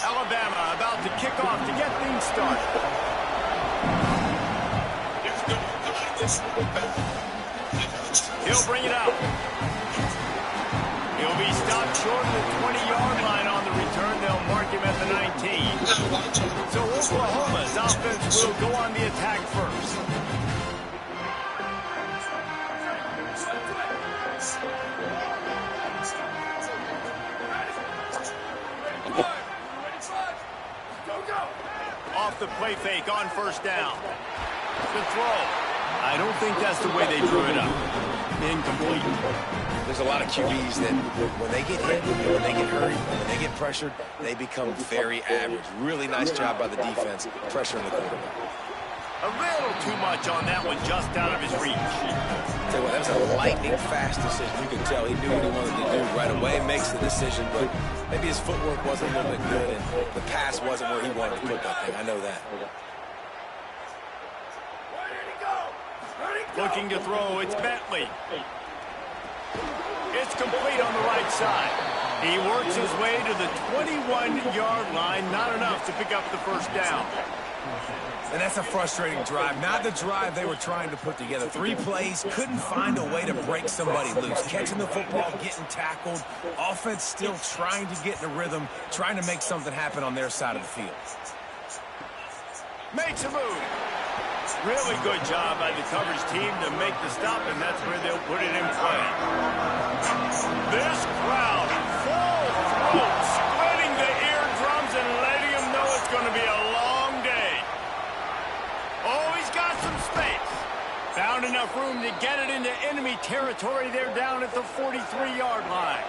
Alabama about to kick off to get things started. He'll bring it out. He'll be stopped short of the 20-yard line on the return. They'll mark him at the 19. So Oklahoma's offense will go on the attack first. Off the play fake on first down. The throw. I don't think that's the way they drew it up. Incomplete. There's a lot of QBs that when they get hit, when they get hurt, when they get pressured, they become very average. Really nice job by the defense pressuring the quarterback. A little too much on that one, just out of his reach. Tell you what, that was a lightning fast decision. You could tell he knew what he wanted to do right away. Makes the decision, but maybe his footwork wasn't a little bit good, and the pass wasn't where he wanted to put that thing. I know that. Looking to throw, it's Bentley. It's complete on the right side. He works his way to the 21-yard line, not enough to pick up the first down. And that's a frustrating drive. Not the drive they were trying to put together. 3 plays, couldn't find a way to break somebody loose. Catching the football, getting tackled. Offense still trying to get in a rhythm, trying to make something happen on their side of the field. Makes a move. Really good job by the coverage team to make the stop, and that's where they'll put it in play. This crowd, full throat, splitting the eardrums and letting them know it's going to be a long day. Oh, he's got some space. Found enough room to get it into enemy territory. They're down at the 43-yard line.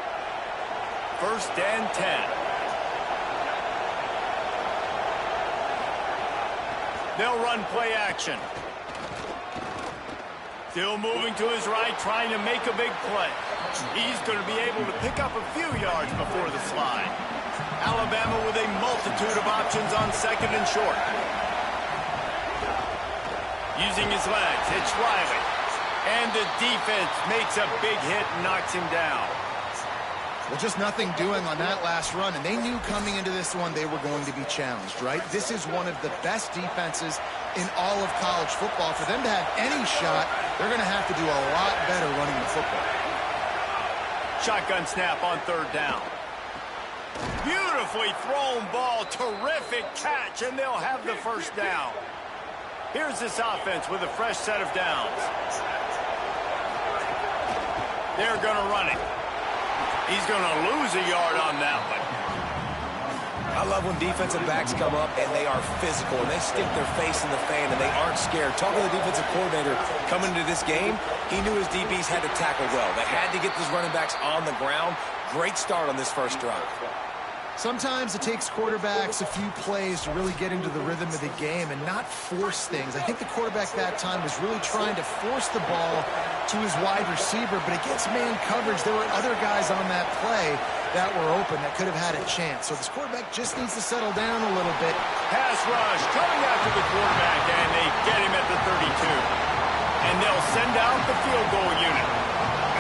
1st and 10. They'll run play action. Still moving to his right, trying to make a big play. He's going to be able to pick up a few yards before the slide. Alabama with a multitude of options on 2nd and short. Using his legs, it's Riley. And the defense makes a big hit and knocks him down. Well, just nothing doing on that last run, and they knew coming into this one they were going to be challenged, right? This is one of the best defenses in all of college football. For them to have any shot, they're going to have to do a lot better running the football. Shotgun snap on 3rd down. Beautifully thrown ball, terrific catch, and they'll have the first down. Here's this offense with a fresh set of downs. They're going to run it. He's going to lose a yard on that one. I love when defensive backs come up and they are physical and they stick their face in the fan and they aren't scared. Talking to the defensive coordinator coming into this game, he knew his DBs had to tackle well. They had to get these running backs on the ground. Great start on this first drive. Sometimes it takes quarterbacks a few plays to really get into the rhythm of the game and not force things. I think the quarterback that time was really trying to force the ball to his wide receiver, but against man coverage, there were other guys on that play that were open that could have had a chance. So this quarterback just needs to settle down a little bit. Pass rush coming after the quarterback, and they get him at the 32. And they'll send out the field goal unit.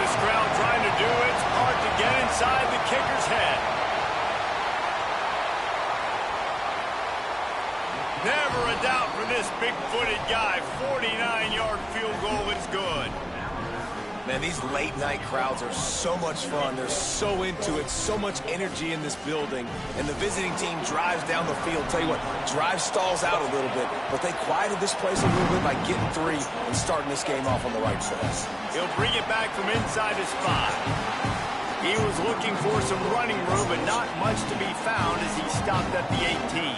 This crowd trying to do its part to get inside the kicker's head. Never a doubt for this big-footed guy. 49-yard field goal is good. Man, these late-night crowds are so much fun. They're so into it, so much energy in this building. And the visiting team drives down the field. Tell you what, drive stalls out a little bit, but they quieted this place a little bit by getting 3 and starting this game off on the right foot. He'll bring it back from inside his 5. He was looking for some running room, but not much to be found as he stopped at the 18.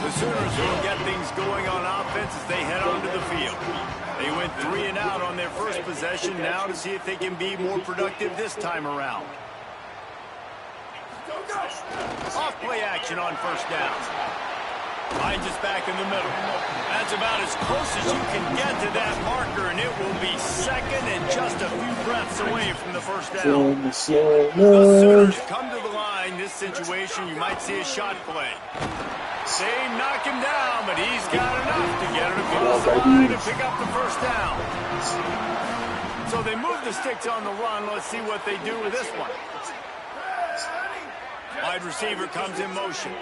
The Sooners will get things going on offense as they head onto the field. They went 3 and out on their first possession, now to see if they can be more productive this time around. Off play action on first down. Finds us back in the middle. That's about as close as you can get to that marker, and it will be 2nd and just a few breaths away from the first down. The Sooners come to the line. This situation, you might see a shot play. They knock him down, but he's got enough to get him across the line and pick up the first down. So they move the sticks on the run. Let's see what they do with this one. Wide receiver comes in motion.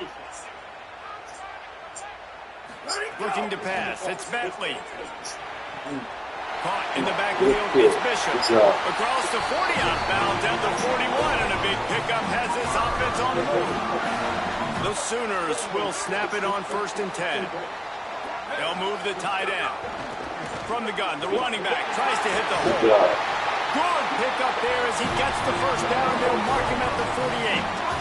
Looking to pass. It's Bentley. Caught in the backfield. It's Bishop. Across the 40, outbound down to 41, and a big pickup has this offense on the move. The Sooners will snap it on 1st and 10. They'll move the tight end. From the gun, the running back tries to hit the hole. Good pickup there as he gets the first down. They'll mark him at the 48.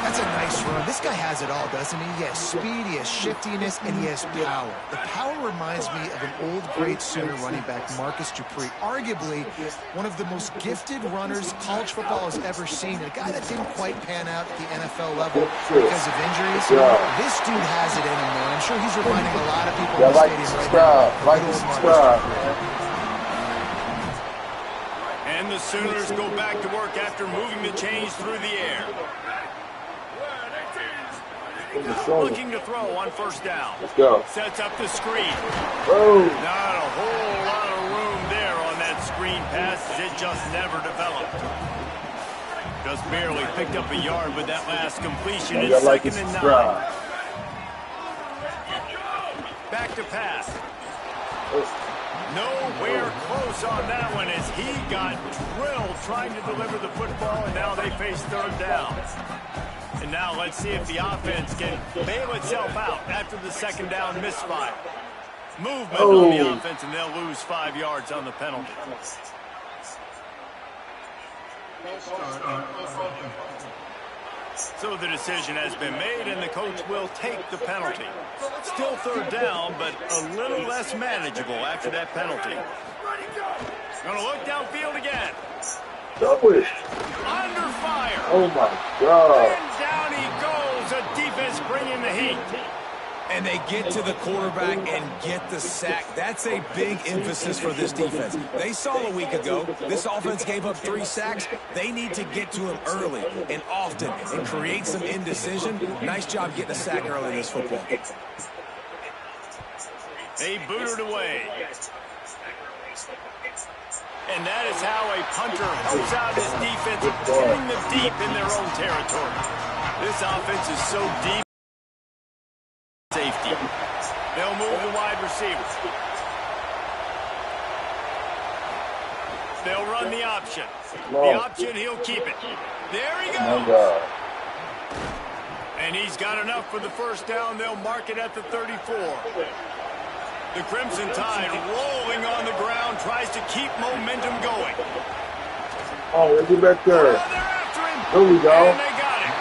That's a nice run. This guy has it all, doesn't he? He has speed, he has shiftiness, and he has power. The power reminds me of an old great Sooner running back, Marcus Dupree. Arguably one of the most gifted runners college football has ever seen. A guy that didn't quite pan out at the NFL level because of injuries. This dude has it in him, man. I'm sure he's reminding a lot of people in the stadium right now. And the Sooners go back to work after moving the chains through the air. Looking to throw on 1st down. Let's go. Sets up the screen. Oh. Not a whole lot of room there on that screen pass. It just never developed. Just barely picked up a yard with that last completion. It's 2nd and 9. Back to pass. Nowhere close on that one as he got drilled trying to deliver the football, and now they face 3rd down. And now let's see if the offense can bail itself out after the 2nd down misfire. Movement on the offense, and they'll lose 5 yards on the penalty. So the decision has been made, and the coach will take the penalty. Still 3rd down, but a little less manageable after that penalty. Going to look downfield again. Under fire. Oh, my God. And down he goes. A defense bringing the heat. And they get to the quarterback and get the sack. That's a big emphasis for this defense. They saw a week ago, this offense gave up 3 sacks. They need to get to him early and often and create some indecision. Nice job getting a sack early in this football. They boot it away. And that is how a punter helps out his defense, getting them deep in their own territory. This offense is so deep. Safety. They'll move the wide receiver. They'll run the option. The option, he'll keep it. There he goes. And he's got enough for the first down. They'll mark it at the 34. The Crimson Tide rolling on the ground, tries to keep momentum going. Oh, let's get back there. Oh, they're after him. There we go. And they got it.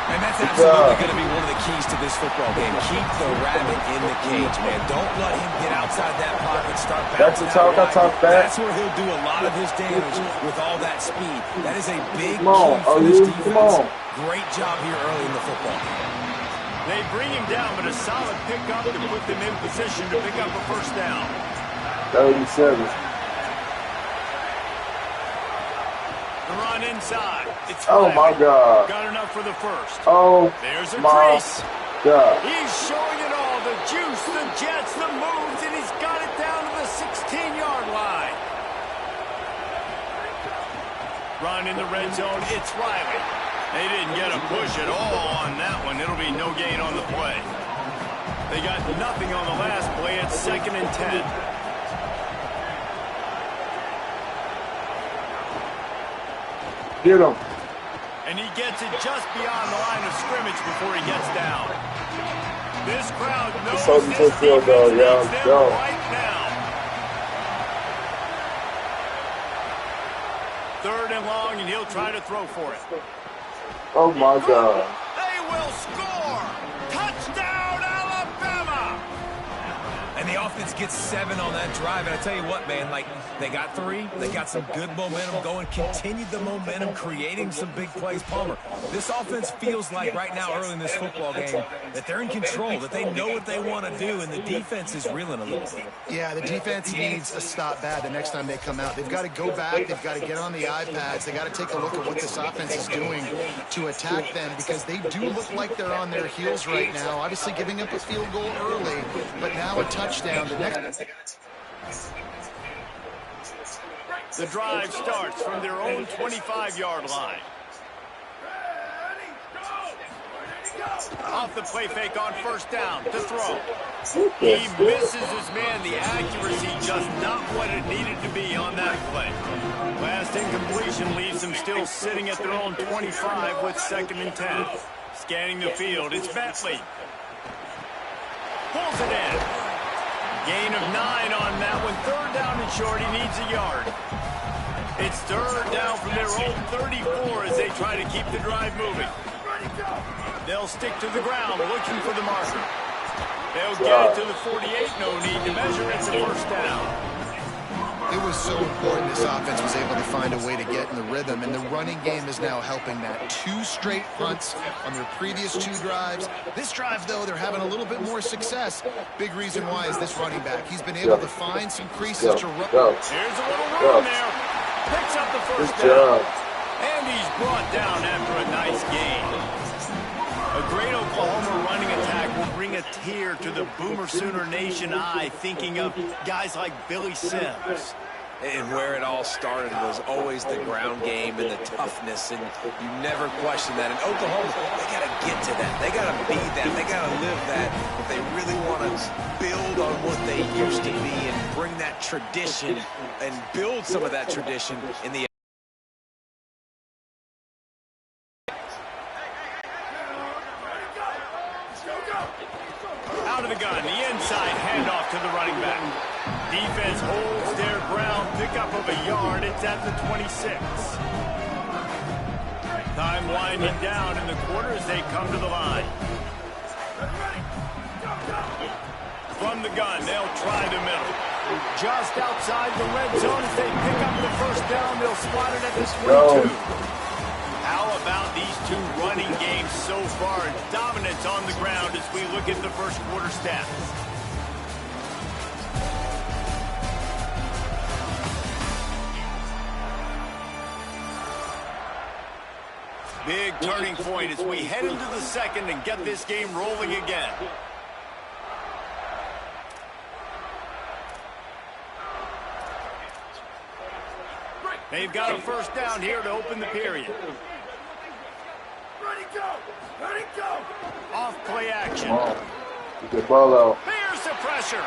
And that's absolutely going to be one of the keys to this football game. Keep the rabbit in the cage, man. Don't let him get outside that pocket, start bouncing out wide. That's where he'll do a lot of his damage with all that speed. That is a big key for this defense. Great job here early in the football game. They bring him down, but a solid pickup to put them in position to pick up a first down. 37. The run inside. It's oh, my God. Got enough for the first. Oh, there's a my crease. God. He's showing it all. The juice, the jets, the moves, and he's got it down to the 16-yard line. Run in the red zone. It's Riley. They didn't get a push at all on that one. It'll be no gain on the play. They got nothing on the last play. It's 2nd and 10. Get him. And he gets it just beyond the line of scrimmage before he gets down. This crowd knows this defense needs them right now. 3rd and long, and he'll try to throw for it. Oh, my God. They will score. Touchdown, Alabama. And the offense gets 7 on that drive. And I tell you what, man, like, they got 3. They got some good momentum going, continued the momentum, creating some big plays. Palmer, this offense feels like right now early in this football game that they're in control, that they know what they want to do, and the defense is reeling a little bit. Yeah, the defense needs a stop bad the next time they come out. They've got to go back. They've got to get on the iPads. They've got to take a look at what this offense is doing to attack them, because they do look like they're on their heels right now. Obviously giving up a field goal early, but now a touchdown. The drive starts from their own 25-yard line. Off the play fake on first down to throw. He misses his man. The accuracy just not what it needed to be on that play. Last incompletion leaves them still sitting at their own 25 with 2nd and 10. Scanning the field, it's Bentley. Pulls it in. Gain of 9 on that one. 3rd down and short. He needs a yard. It's 3rd down from their own 34 as they try to keep the drive moving. They'll stick to the ground looking for the marker. They'll get it to the 48. No need to measure. It's a 1st down. It was so important this offense was able to find a way to get in the rhythm, and the running game is now helping that. 2 straight punts on their previous 2 drives. This drive, though, they're having a little bit more success. Big reason why is this running back. He's been able to find some creases to run. Here's a little room there. Picks up the 1st down. And he's brought down after a nice gain. A great Oklahoma running attack will bring a tear to the Boomer Sooner Nation eye, thinking of guys like Billy Sims. And where it all started was always the ground game and the toughness, and you never question that. And Oklahoma, they got to get to that. They got to be that. They got to live that if they really want to build on what they used to be and bring that tradition and build some of that tradition in the out of the gun, the inside handoff to the running back. Defense holds their ground, pickup of a yard. It's at the 26. Time winding down in the quarter as they come to the line. From the gun, they'll try the middle. Just outside the red zone as they pick up the 1st down. They'll spot it at the 22. How about these 2 running games so far? Dominance on the ground as we look at the 1st quarter stats. Big turning point as we head into the 2nd and get this game rolling again. They've got a 1st down here to open the period. Ready, go! Ready, go! Off play action. Get the ball out. There's the pressure.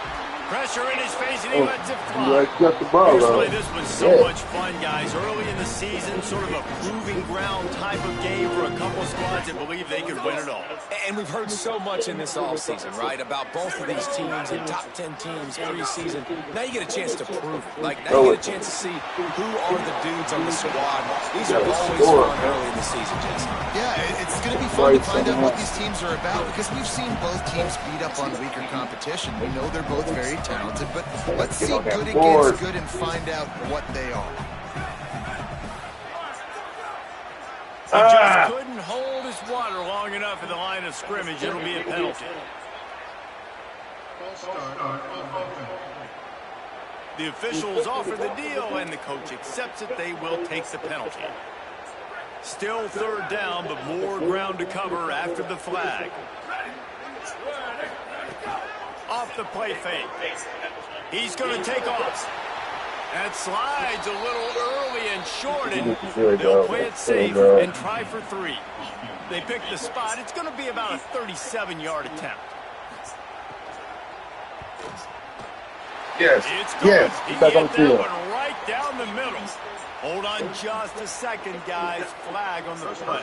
Pressure in his face, and he lets it fly. You got the ball Personally, out. this was so much fun, guys. Early in the season, sort of a proving ground type of game for a couple squads that believe they could win it all. And we've heard so much in this offseason, right, about both of these teams and top 10 teams preseason. Now you get a chance to prove it. Like, now you get a chance to see who are the dudes on the squad. These are always fun early in the season, Jason. Yeah, it's going to be fun to find out what these teams are about, because we've seen both teams beat up on weaker competition. We know they're both very talented, but let's see good against good and find out what they are. He just couldn't hold his water long enough in the line of scrimmage. It'll be a penalty. The officials offer the deal, and the coach accepts it. They will take the penalty. Still 3rd down, but more ground to cover after the flag. Off the play fake. He's going to take off. That slides a little early and short, and they'll play it safe and try for 3. They pick the spot. It's going to be about a 37-yard attempt. Yes. It's good. Yes. He get that one right down the middle. Hold on just a second, guys. Flag on the play.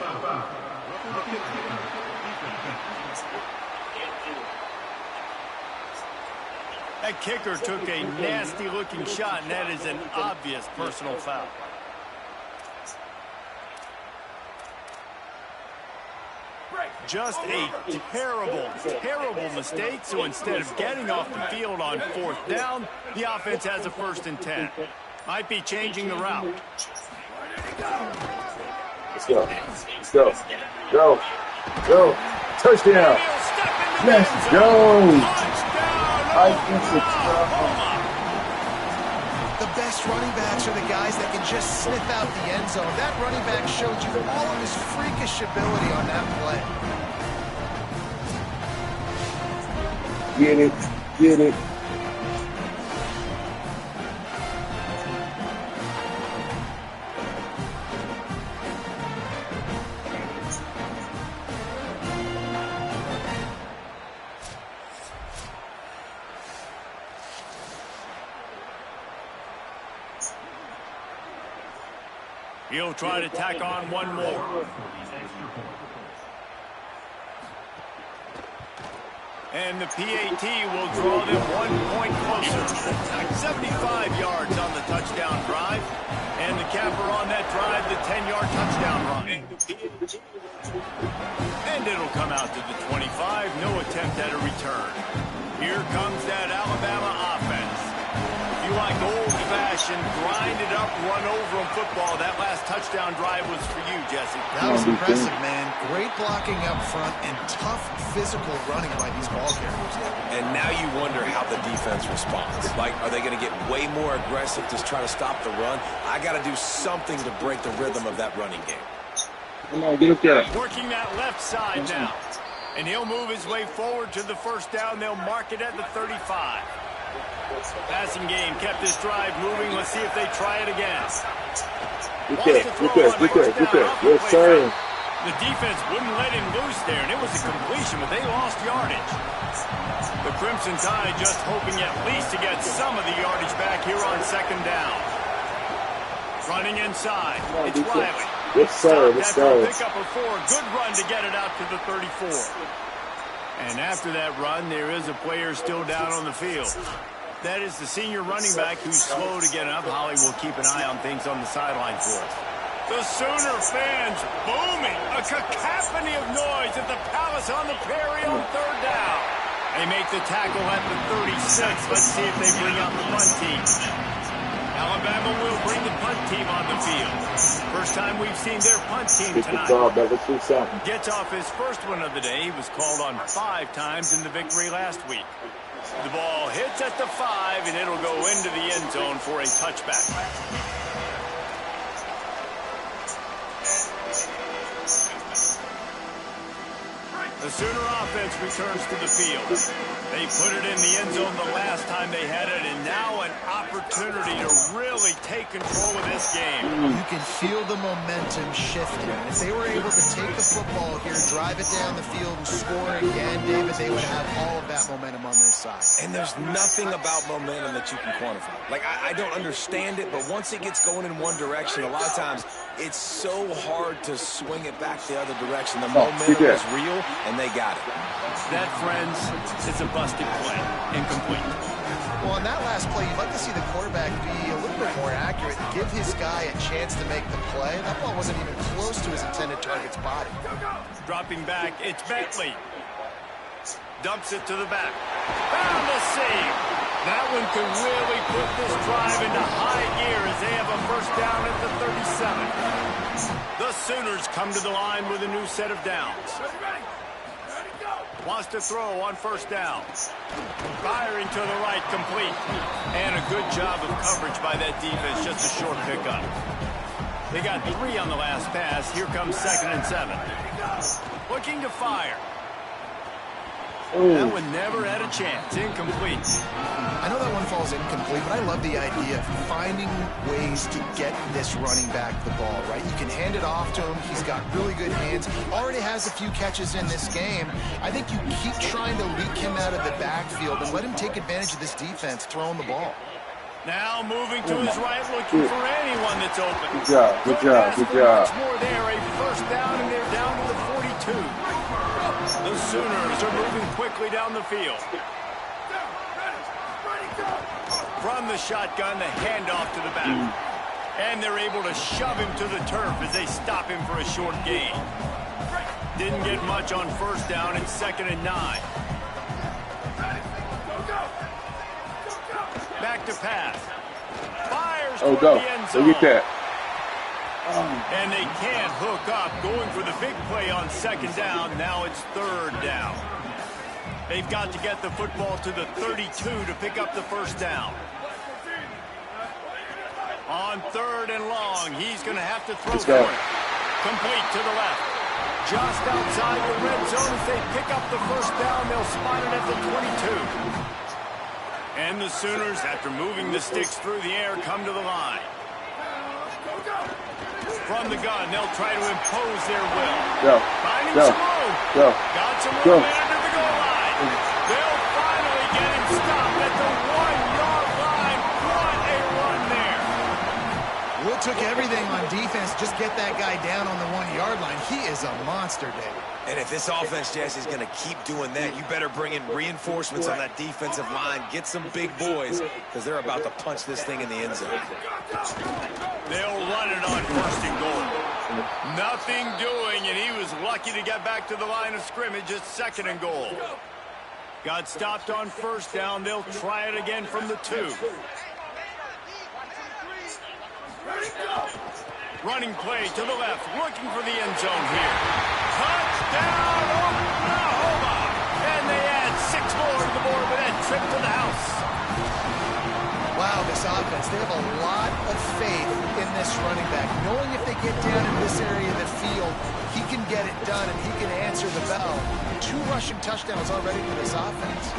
That kicker took a nasty-looking shot, and that is an obvious personal foul. just a terrible, terrible mistake. So instead of getting off the field on 4th down, the offense has a 1st and 10. Might be changing the route. Let's go. Let's go. Go. Go. Touchdown. Let's go. The best running backs are the guys that can just sniff out the end zone. That running back showed you all of his freakish ability on that play. Get it. Get it. He'll try to tack on one more. And the PAT will draw them 1 point closer. 75 yards on the touchdown drive. And the capper on that drive, the 10-yard touchdown run. And it'll come out to the 25. No attempt at a return. Here comes that Alabama offense. If you like old-fashioned, grind-it-up, run-over-'em football, that last touchdown drive was for you, Jesse. That was impressive, man. Great blocking up front and tough physical running by these ball carriers. And now you wonder how the defense responds. Like, are they going to get way more aggressive to try to stop the run? I got to do something to break the rhythm of that running game. Come on, get up there. Working that left side now. And he'll move his way forward to the 1st down. They'll mark it at the 35. Passing game kept this drive moving. Let's see if they try it again. Get there. Yes, sir. The defense wouldn't let him loose there, and it was a completion, but they lost yardage. The Crimson Tide just hoping at least to get some of the yardage back here on 2nd down. Running inside. It's Riley. Yes, sir. Let's go. Pick up a 4. Good run to get it out to the 34. And after that run, there is a player still down on the field. That is the senior running back who's slow to get up. Holly will keep an eye on things on the sideline for us. The Sooner fans booming. A cacophony of noise at the Palace on the Prairie on 3rd down. They make the tackle at the 36. Let's see if they bring out the punt team. Alabama will bring the punt team on the field. First time we've seen their punt team tonight. Gets off his first one of the day. He was called on 5 times in the victory last week. The ball hits at the 5, and it'll go into the end zone for a touchback. The Sooner offense returns to the field. They put it in the end zone the last time they had it, and now an opportunity to really take control of this game. You can feel the momentum shifting. If they were able to take the football here, drive it down the field, and score again, David, they would have all of that momentum on their side. And there's nothing about momentum that you can quantify. Like, I don't understand it, but once it gets going in one direction, a lot of times it's so hard to swing it back the other direction. The momentum is real, and they got it. That, friends, is a busted play. Incomplete. Well, on that last play, you'd like to see the quarterback be a little bit more accurate and give his guy a chance to make the play. That ball wasn't even close to his intended target's body. Dropping back, it's Bentley. Dumps it to the back. Found the save. That one could really put this drive into high gear as they have a 1st down at the 37. The Sooners come to the line with a new set of downs. Wants to throw on 1st down. Firing to the right, complete. And a good job of coverage by that defense, just a short pickup. They got 3 on the last pass. Here comes 2nd and 7. Looking to fire. That one never had a chance. Incomplete. I know that one falls incomplete, but I love the idea of finding ways to get this running back the ball, right? You can hand it off to him. He's got really good hands. Already has a few catches in this game. I think you keep trying to leak him out of the backfield and let him take advantage of this defense throwing the ball. Now moving to his right, looking for anyone that's open. Good job. Much more there. A 1st down, and they're down to the 42. The Sooners are moving quickly down the field. From the shotgun, the handoff to the back. And they're able to shove him to the turf as they stop him for a short gain. didn't get much on first down. It's 2nd and 9. Back to pass. Fires Oh, toward go. the end Go zone. get that. And they can't hook up. Going for the big play on 2nd down. Now it's 3rd down. They've got to get the football to the 32 to pick up the first down. On 3rd and long, he's going to have to throw for it. Complete to the left. Just outside the red zone as they pick up the first down. They'll spot it at the 22. And the Sooners, after moving the sticks through the air, come to the line. From the gun, they'll try to impose their will. Finding some room. Got some room under the goal line. They'll finally get him stopped at the 1-yard line. What a run there. Will took everything on defense. Just get that guy down on the 1-yard line. He is a monster, David. And if this offense, Jesse, is going to keep doing that, you better bring in reinforcements on that defensive line. Get some big boys, because they're about to punch this thing in the end zone. They'll run it on 1st and goal. Nothing doing, and he was lucky to get back to the line of scrimmage. It's 2nd and goal. Got stopped on 1st down. They'll try it again from the 2. Running play to the left, looking for the end zone here. Touchdown, Oklahoma! And they add 6 more to the board with that trip to the house. Wow, this offense, they have a lot of faith in this running back. Knowing if they get down in this area of the field, he can get it done and he can answer the bell. 2 rushing touchdowns already for this offense.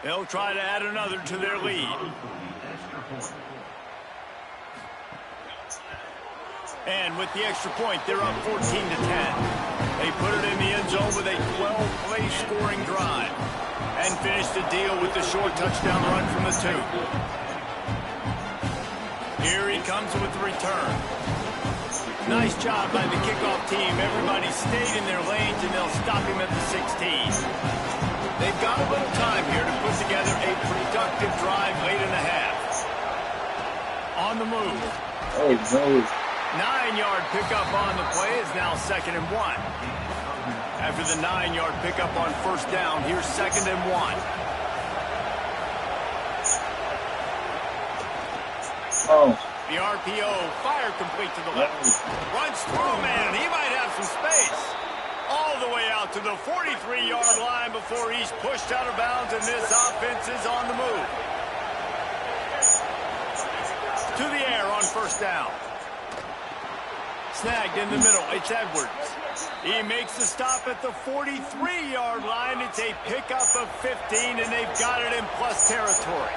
They'll try to add another to their lead. And with the extra point, they're up 14-10. They put it in the end zone with a 12-play scoring drive and finish the deal with the short touchdown run from the 2. Here he comes with the return. Nice job by the kickoff team. Everybody stayed in their lanes, and they'll stop him at the 16. They've got a little time here to put together a productive drive late in the half. On the move. Oh, no. 9-yard pickup on the play is now 2nd and 1. After the 9-yard pickup on 1st down, here's 2nd and 1. Oh. The RPO, fire complete to the left. Runs through, man. He might have some space. All the way out to the 43-yard line before he's pushed out of bounds, and this offense is on the move. To the air on 1st down. Snagged in the middle. It's Edwards. He makes the stop at the 43-yard line. It's a pickup of 15, and they've got it in plus territory.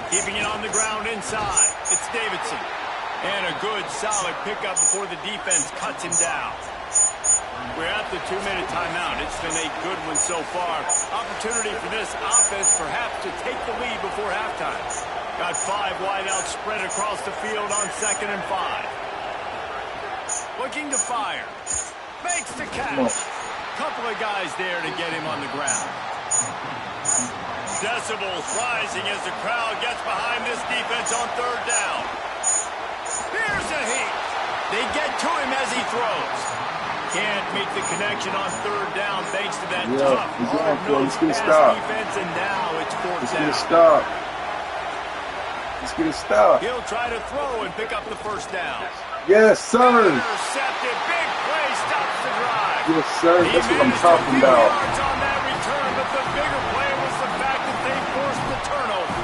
Keeping it on the ground inside. It's Davidson. And a good, solid pickup before the defense cuts him down. We're at the 2-minute timeout. It's been a good one so far. Opportunity for this offense perhaps to take the lead before halftime. Got 5 wideouts spread across the field on 2nd and 5. Looking to fire. Makes the catch. Couple of guys there to get him on the ground. Decibels rising as the crowd gets behind this defense on 3rd down. Here's a heat. They get to him as he throws. Can't make the connection on 3rd down thanks to that tough, hard-nosed pass defense, and now it's 4th down. Let's get it stopped. He'll try to throw and pick up the 1st down. Yes, sir. Intercepted. Big play stops the drive. Yes, sir. That's what I'm talking about. Yards on that return, but the bigger play was the fact that they forced the turnover.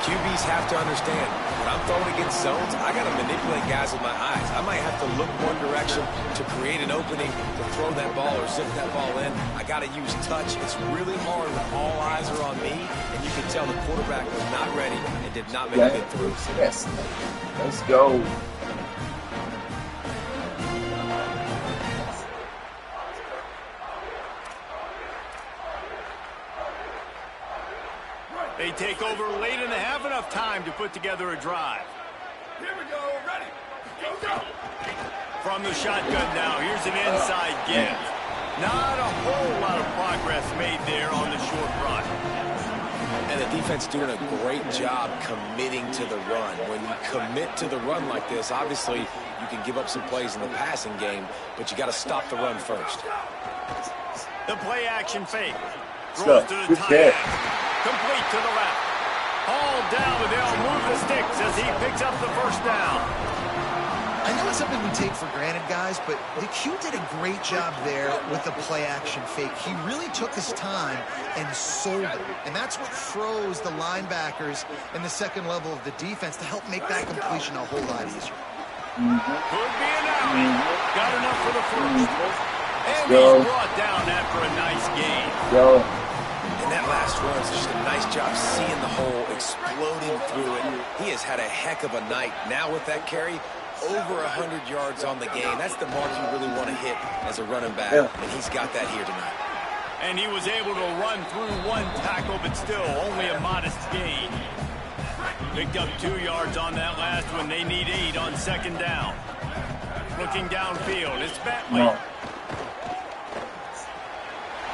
QBs have to understand, when I'm throwing against zones, I got to manipulate guys with my eyes. I might have to look one direction to create an opening to throw that ball or zip that ball in. I got to use touch. It's really hard when all eyes are on me, and you can tell the quarterback was not ready and did not make a good throw. Yes. Let's go. They take take over late in the half, enough time to put together a drive. Here we go, ready, go. From the shotgun now, here's an inside give. Not a whole lot of progress made there on the short run. And the defense doing a great job committing to the run. When you commit to the run like this, obviously you can give up some plays in the passing game, but you got to stop the run first. The play action fake. Throws to the tight end. Complete to the left. Hauled down, but they'll move the sticks as he picks up the first down. I know it's something we take for granted, guys, but the Q did a great job there with the play-action fake. He really took his time and sold it, and that's what froze the linebackers in the second level of the defense to help make that completion a whole lot easier. Could be an out. Got enough for the first. And he's brought down after a nice gain. And that last run is just a nice job seeing the hole, exploding through it. He has had a heck of a night. Now with that carry, over 100 yards on the game. That's the mark you really want to hit as a running back, and he's got that here tonight. And he was able to run through one tackle, but still only a modest gain. Picked up 2 yards on that last one. They need 8 on second down. Looking downfield, it's Bentley.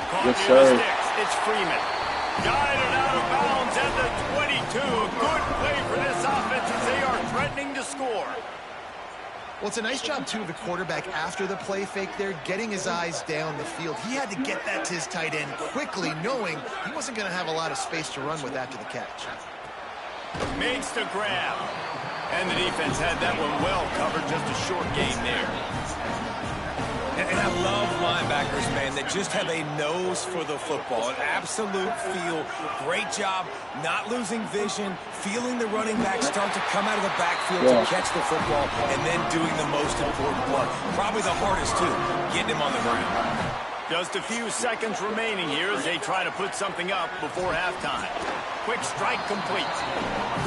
Caught near the sticks, it's Freeman. Guided out of bounds at the 22. A good play for this offense as they are threatening to score. Well, it's a nice job, too, of the quarterback after the play fake there, getting his eyes down the field. He had to get that to his tight end quickly, knowing he wasn't going to have a lot of space to run with after the catch. Makes the grab. And the defense had that one well covered, just a short gain there. And I love linebackers, man, that just have a nose for the football, an absolute feel. Great job not losing vision, feeling the running back start to come out of the backfield to catch the football, and then doing the most important part. Probably the hardest, too, getting him on the ground. Just a few seconds remaining here as they try to put something up before halftime. Quick strike complete.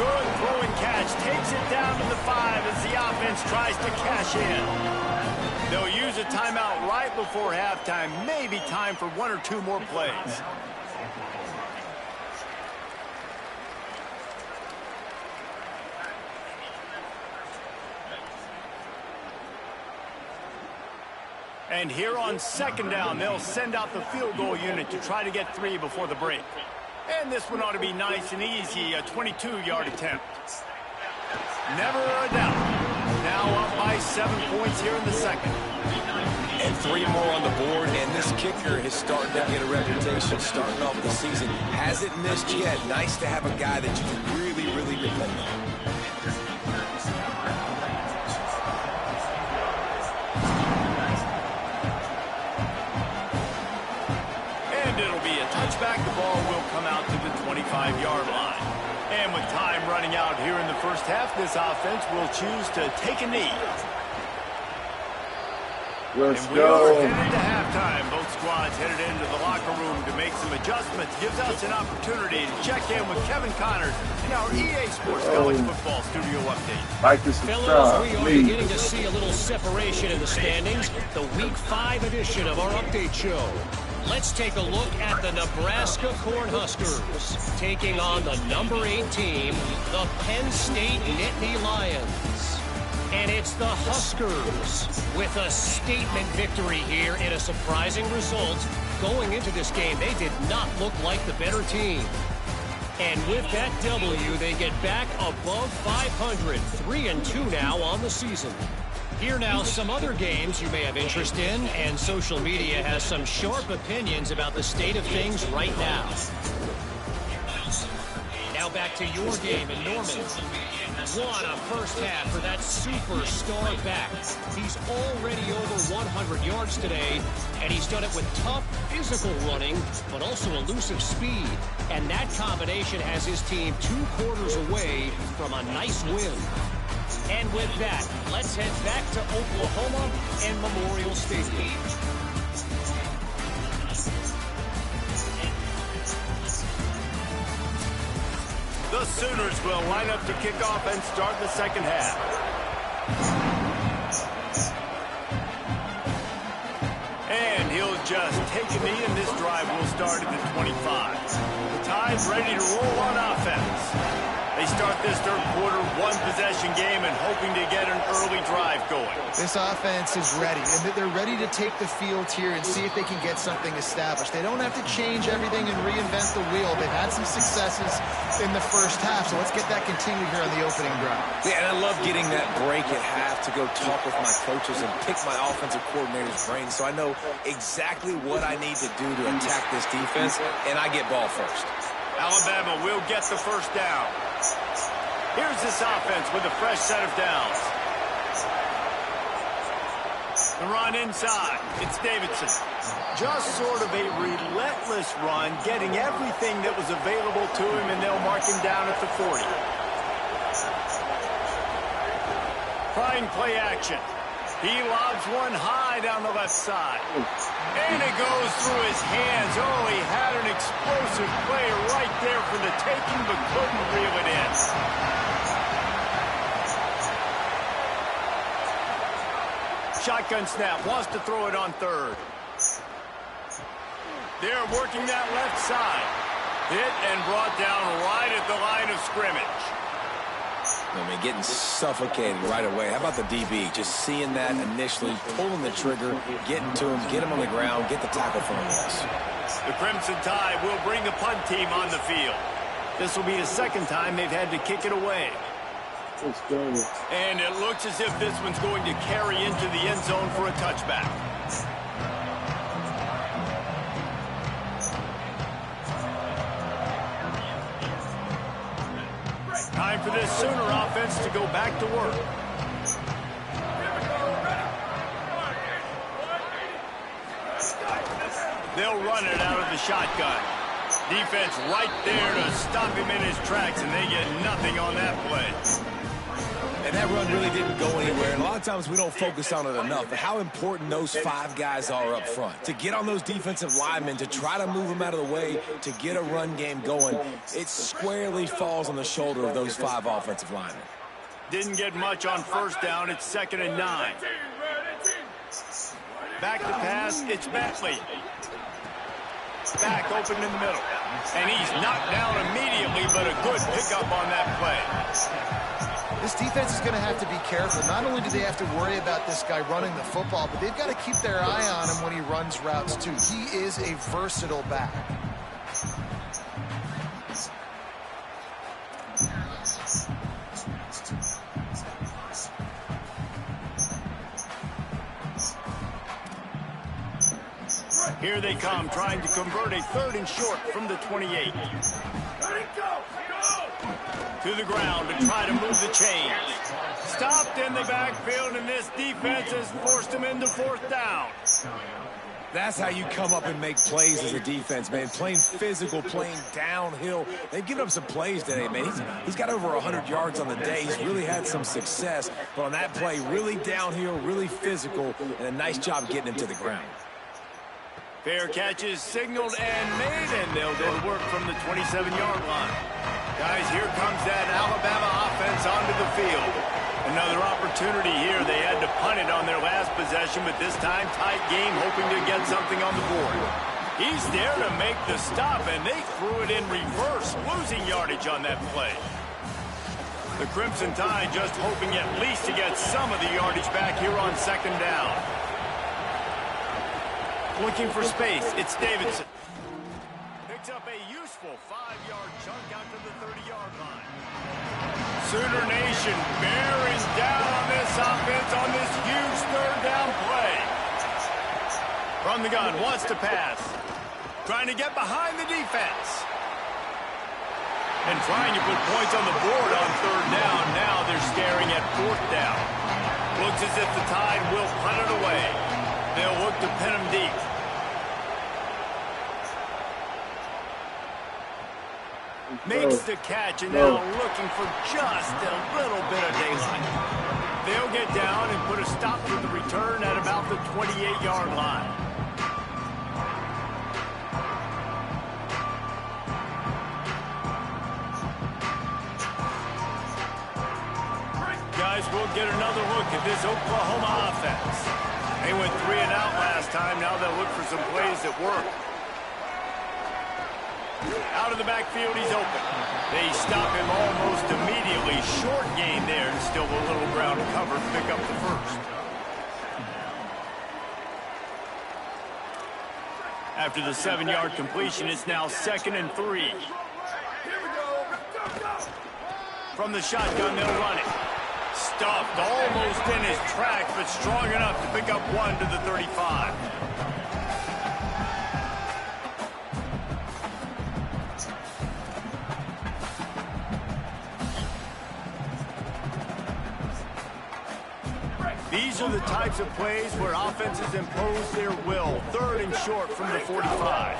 Good throwing catch. Takes it down to the 5 as the offense tries to cash in. They'll use a timeout right before halftime. Maybe time for 1 or 2 more plays. And here on second down, they'll send out the field goal unit to try to get 3 before the break. And this one ought to be nice and easy, a 22-yard attempt. Never a doubt. Now up by 7 points here in the second. And 3 more on the board, and this kicker is starting to get a reputation starting off the season. Hasn't missed yet. Nice to have a guy that you can really, really depend on. Touchback, the ball will come out to the 25-yard line. And with time running out here in the first half, this offense will choose to take a knee. Let's and we are go. headed to halftime. Both squads headed into the locker room to make some adjustments. Gives us an opportunity to check in with Kevin Connors in our EA Sports College Football Studio Update. Like this Fellas, we are beginning to see a little separation in the standings. The Week 5 edition of our update show. Let's take a look at the Nebraska Cornhuskers taking on the number 8 team, the Penn State Nittany Lions. And it's the Huskers with a statement victory here in a surprising result. Going into this game, they did not look like the better team. And with that W, they get back above 500, 3-2 now on the season. Here now, some other games you may have interest in, and social media has some sharp opinions about the state of things right now. Now back to your game in Norman. What a first half for that superstar back. He's already over 100 yards today, and he's done it with tough physical running, but also elusive speed. And that combination has his team 2 quarters away from a nice win. And with that, let's head back to Oklahoma and Memorial Stadium. The Sooners will line up to kick off and start the second half. And he'll just take a knee, and this drive will start at the 25. The Tide's ready to roll on offense. They start this third quarter one-possession game and hoping to get an early drive going. This offense is ready, and they're ready to take the field here and see if they can get something established. They don't have to change everything and reinvent the wheel. They've had some successes in the first half, so let's get that continued here on the opening drive. Yeah, and I love getting that break at half to go talk with my coaches and pick my offensive coordinator's brain so I know exactly what I need to do to attack this defense, and I get ball first. Alabama will get the first down. Here's this offense with a fresh set of downs. The run inside. It's Davidson. Just sort of a relentless run, getting everything that was available to him, and they'll mark him down at the 40. Trying play action. He lobs one high down the left side. And it goes through his hands. Oh, he had an explosive play right there for the taking, but couldn't reel it in. Shotgun snap, wants to throw it on third. They're working that left side. Hit and brought down right at the line of scrimmage. I mean, getting suffocated right away. How about the DB? Just seeing that initially, pulling the trigger, getting to him, get him on the ground, get the tackle for him. The Crimson Tide will bring the punt team on the field. This will be the second time they've had to kick it away. And it looks as if this one's going to carry into the end zone for a touchback. Time for this Sooner offense to go back to work. They'll run it out of the shotgun. Defense right there to stop him in his tracks, and they get nothing on that play. And that run really didn't go anywhere. And a lot of times we don't focus on it enough, but how important those five guys are up front. To get on those defensive linemen, to try to move them out of the way, to get a run game going, it squarely falls on the shoulder of those five offensive linemen. Didn't get much on first down. It's 2nd and 9. Back to pass. It's Bentley. Back open in the middle. And he's knocked down immediately, but a good pickup on that play. This defense is going to have to be careful. Not only do they have to worry about this guy running the football, but they've got to keep their eye on him when he runs routes, too. He is a versatile back. Here they come, trying to convert a 3rd and short from the 28. To the ground to try to move the chains. Stopped in the backfield, and this defense has forced him into 4th down. That's how you come up and make plays as a defense, man. Playing physical, playing downhill. They've given up some plays today, man. He's got over 100 yards on the day. He's really had some success. But on that play, really downhill, really physical, and a nice job getting him to the ground. Fair catch is signaled and made, and they'll go to work from the 27-yard line. Guys, here comes that Alabama offense onto the field. Another opportunity here. They had to punt it on their last possession, but this time tight game, hoping to get something on the board. He's there to make the stop, and they threw it in reverse, losing yardage on that play. The Crimson Tide just hoping at least to get some of the yardage back here on 2nd down. Looking for space, it's Davidson. Picks up a useful 5-yard chunk out to the 30-yard line. Sooner Nation bearing down on this offense on this huge 3rd down play. From the gun, wants to pass. Trying to get behind the defense. And trying to put points on the board on 3rd down. Now they're staring at 4th down. Looks as if the Tide will punt it away. They'll look to pin him deep. Makes the catch, and now looking for just a little bit of daylight. They'll get down and put a stop to the return at about the 28-yard line. Guys, we'll get another look at this Oklahoma offense. They went 3 and out last time. Now they'll look for some plays that work. Out of the backfield, he's open. They stop him almost immediately. Short gain there, and still a little ground cover to pick up the first. After the 7-yard completion, it's now 2nd and 3. Here we go. Go. From the shotgun, they'll run it. Stuffed almost in his tracks, but strong enough to pick up 1 to the 35. These are the types of plays where offenses impose their will. 3rd and short from the 45.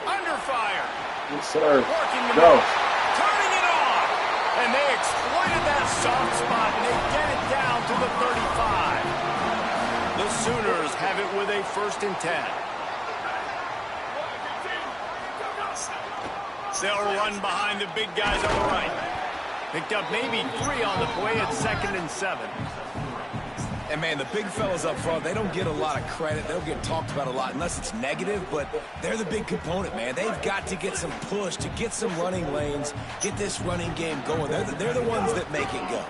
Under fire. Yes, sir. Working the Go. middle. Turning it on. And they exploited that soft spot, and they get it down to the 35. The Sooners have it with a 1st and 10. They'll run behind the big guys on the right. Picked up maybe 3 on the play at 2nd and 7. And, man, the big fellas up front, they don't get a lot of credit. They don't get talked about a lot unless it's negative, but they're the big component, man. They've got to get some push, to get some running lanes, get this running game going. They're the ones that make it go.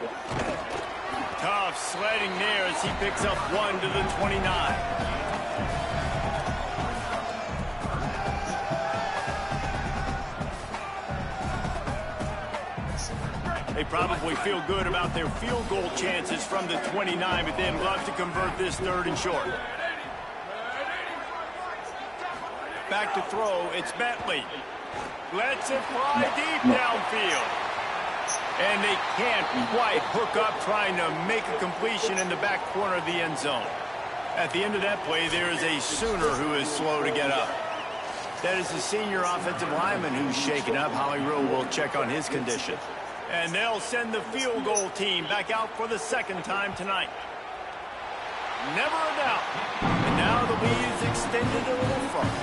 Tough sledding there as he picks up 1 to the 29. They probably feel good about their field goal chances from the 29, but they'd love to convert this 3rd and short. Back to throw, it's Bentley. Lets it fly deep downfield. And they can't quite hook up trying to make a completion in the back corner of the end zone. At the end of that play, there is a Sooner who is slow to get up. That is the senior offensive lineman who's shaken up. Holly Rowe will check on his condition. And they'll send the field goal team back out for the 2nd time tonight. Never a doubt. And now the lead is extended a little further.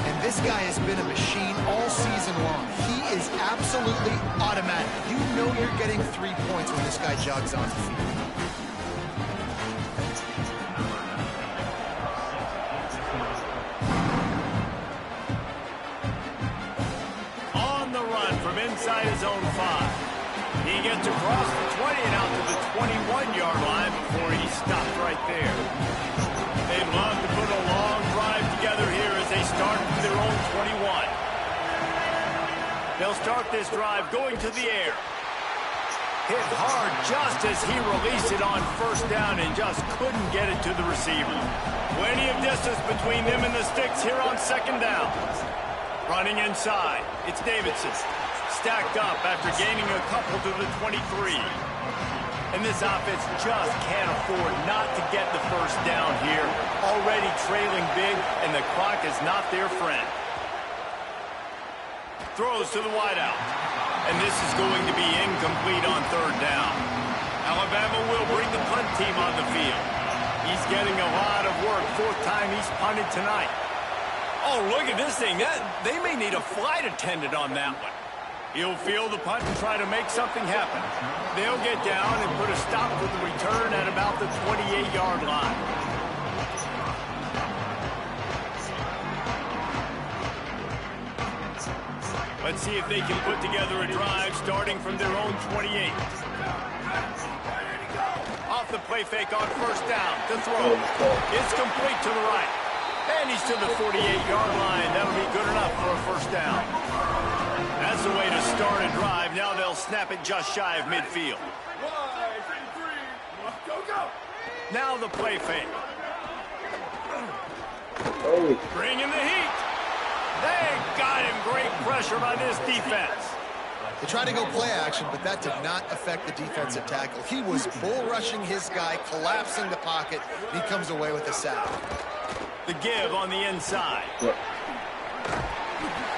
And this guy has been a machine all season long. He is absolutely automatic. You know you're getting 3 points when this guy jogs on the field. Inside his own 5. He gets across the 20 and out to the 21-yard line before he stopped right there. They'd love to put a long drive together here as they start from their own 21. They'll start this drive going to the air. Hit hard just as he released it on 1st down and just couldn't get it to the receiver. Plenty of distance between them and the sticks here on 2nd down. Running inside, it's Davidson. Stacked up after gaining a couple to the 23. And this offense just can't afford not to get the 1st down here. Already trailing big, and the clock is not their friend. Throws to the wideout. And this is going to be incomplete on 3rd down. Alabama will bring the punt team on the field. He's getting a lot of work. 4th time he's punted tonight. Oh, look at this thing. They may need a flight attendant on that one. He'll field the punt and try to make something happen. They'll get down and put a stop to the return at about the 28-yard line. Let's see if they can put together a drive starting from their own 28. Off the play fake on 1st down. The throw. It's complete to the right. And he's to the 48-yard line. That'll be good enough for a 1st down. That's the way to start a drive. Now they'll snap it just shy of midfield. Go. Now the play fake. Oh. Bringing the heat. They got him. Great pressure by this defense. They tried to go play action, but that did not affect the defensive tackle. He was bull rushing his guy, collapsing the pocket, and he comes away with a sack. The give on the inside.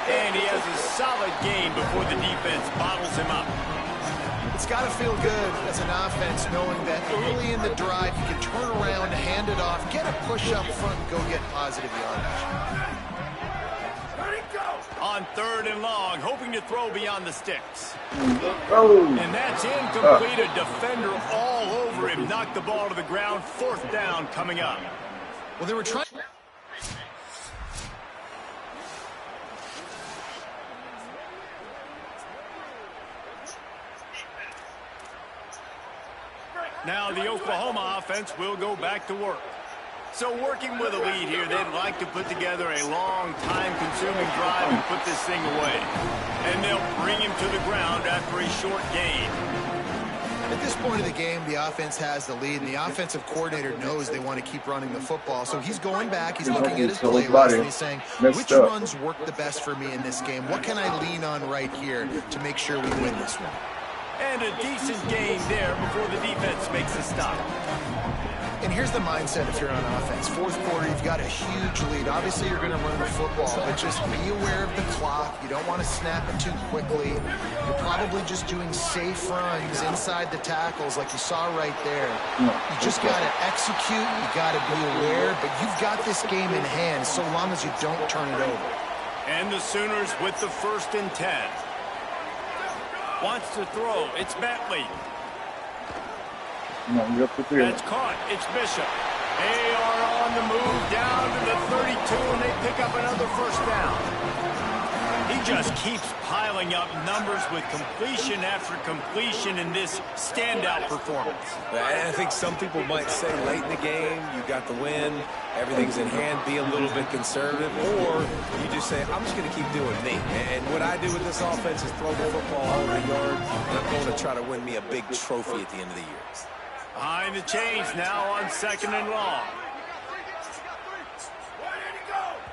And he has a solid gain before the defense bottles him up. It's got to feel good as an offense knowing that early in the drive you can turn around, hand it off, get a push up front, and go get positive yardage. On 3rd and long, hoping to throw beyond the sticks. Oh. And that's incomplete. A defender all over him. They've knocked the ball to the ground. 4th down coming up. Well, they were trying. Now the Oklahoma offense will go back to work. So working with a lead here, they'd like to put together a long, time-consuming drive and put this thing away. And they'll bring him to the ground after a short gain. At this point of the game, the offense has the lead, and the offensive coordinator knows they want to keep running the football. So he's going back, he's looking at his play list, and he's saying, which runs work the best for me in this game? What can I lean on right here to make sure we win this one? And a decent gain there before the defense makes a stop. And here's the mindset if you're on offense. 4th quarter, you've got a huge lead. Obviously, you're going to run the football, but just be aware of the clock. You don't want to snap it too quickly. You're probably just doing safe runs inside the tackles like you saw right there. You just got to execute. You got to be aware, but you've got this game in hand so long as you don't turn it over. And the Sooners with the 1st and 10. Wants to throw. It's Bentley. That's caught. It's Bishop. They are on the move down to the 32, and they pick up another 1st down. He just keeps piling up numbers with completion after completion in this standout performance. I think some people might say late in the game, you got the win, everything's in hand, be a little bit conservative, or you just say, I'm just going to keep doing me. And what I do with this offense is throw the football all over the yard, and I'm going to try to win me a big trophy at the end of the year. Behind the chains now on 2nd and long.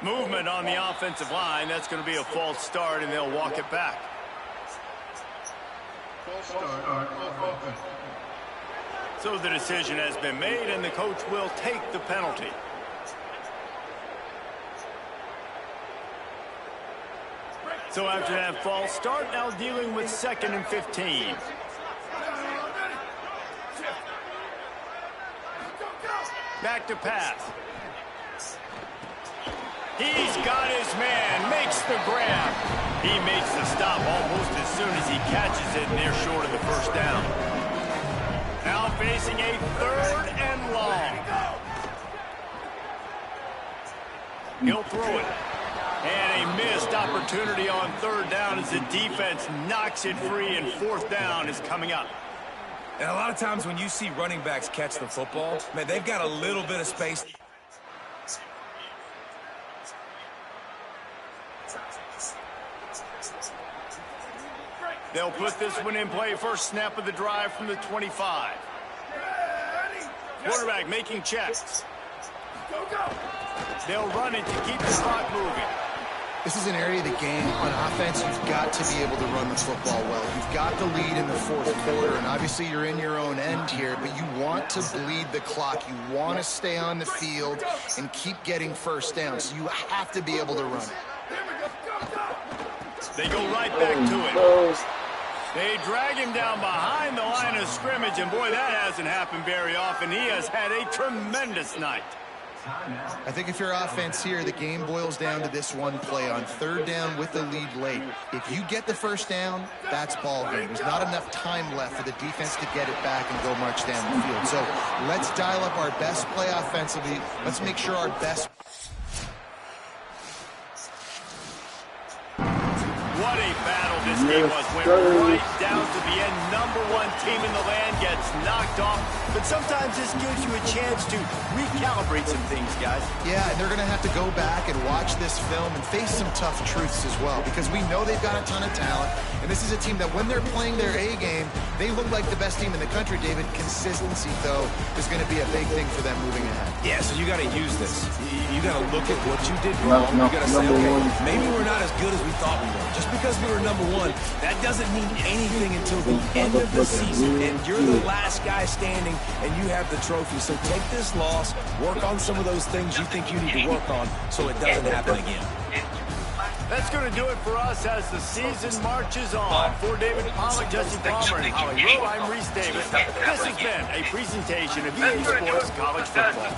Movement on the offensive line. That's going to be a false start, and they'll walk it back. So the decision has been made, and the coach will take the penalty. So after that false start, now dealing with 2nd and 15. Back to pass. He's got his man, makes the grab. He makes the stop almost as soon as he catches it, and they're short of the 1st down. Now facing a 3rd and long. He'll throw it. And a missed opportunity on 3rd down as the defense knocks it free, and 4th down is coming up. And a lot of times when you see running backs catch the football, man, they've got a little bit of space. They'll put this one in play. 1st snap of the drive from the 25. Quarterback making checks. They'll run it to keep the clock moving. This is an area of the game on offense you've got to be able to run the football well. You've got the lead in the 4th quarter, and obviously you're in your own end here, but you want to bleed the clock. You want to stay on the field and keep getting 1st down, so you have to be able to run it. They go right back to it. They drag him down behind the line of scrimmage, and boy, that hasn't happened very often. He has had a tremendous night. I think if you're offense here, the game boils down to this one play on 3rd down with the lead late. If you get the 1st down, that's ball game. There's not enough time left for the defense to get it back and go march down the field. So let's dial up our best play offensively. Let's make sure our best. What a battle this game was. Went right down to the end. #1 team in the land gets knocked off. But sometimes this gives you a chance to recalibrate some things, guys. Yeah, and they're going to have to go back and watch this film and face some tough truths as well, because we know they've got a ton of talent. And this is a team that when they're playing their A game, they look like the best team in the country, David. Consistency, though, is going to be a big thing for them moving ahead. Yeah, so you got to use this. You got to look at what you did wrong. You got to say, okay, maybe we're not as good as we thought we were. Just because we were #1, that doesn't mean anything until the end of the season. And you're the last guy standing, and you have the trophy. So take this loss, work on some of those things you think you need to work on so it doesn't happen again. That's going to do it for us as the season marches on. For David Pollack, Jesse Palmer, and Holly Rowe, I'm Reese Davis. This has been a presentation of EA Sports College Football.